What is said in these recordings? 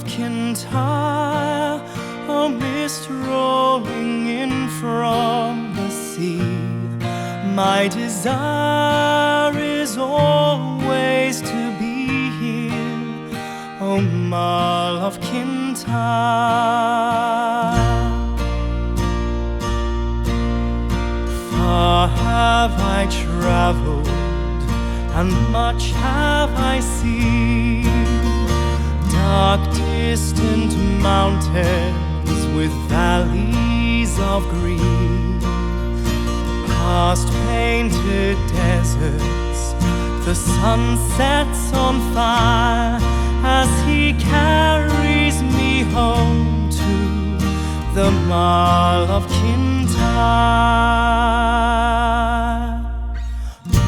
of Kintyre, a mist rolling in from the sea. My desire is always to be here, O Mull of Kintyre. Far have I travelled, and much have I seen, dark distant mountains with valleys of green, past painted deserts, the sun sets on fire as he carries me home to the Mull of Kintyre.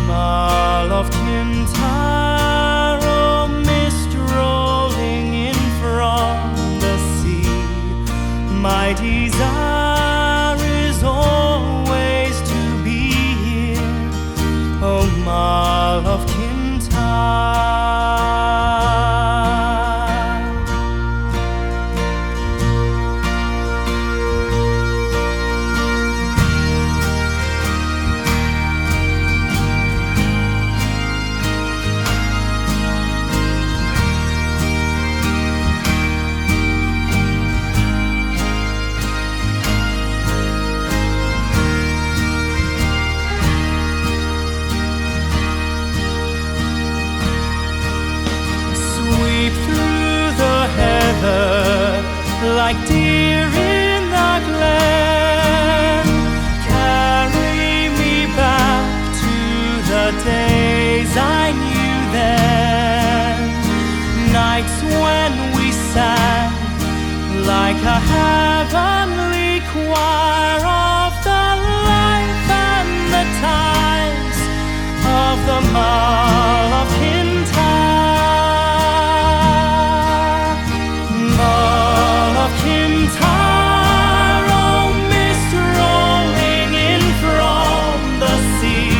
Mull of Kintyre, oh mist rolling in from the sea. My desire is always to be here, oh Mull of Kintyre. Like deer in the glen, carry me back to the days I knew then. Nights when we sang like a heavenly choir of the life and the times of the Mull of Kintyre. Kintyre, oh mist rolling in from the sea.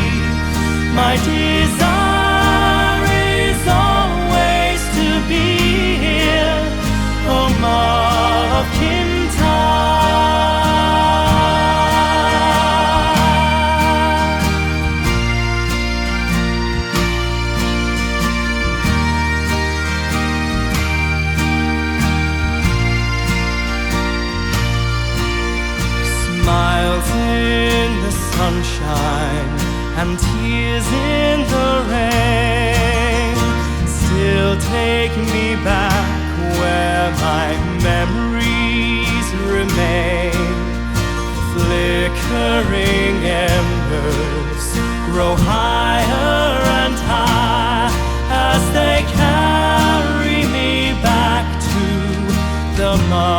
My desire is always to be here, oh Mull of in the sunshine and tears in the rain still take me back where my memories remain. Flickering embers grow higher and higher as they carry me back to the Mull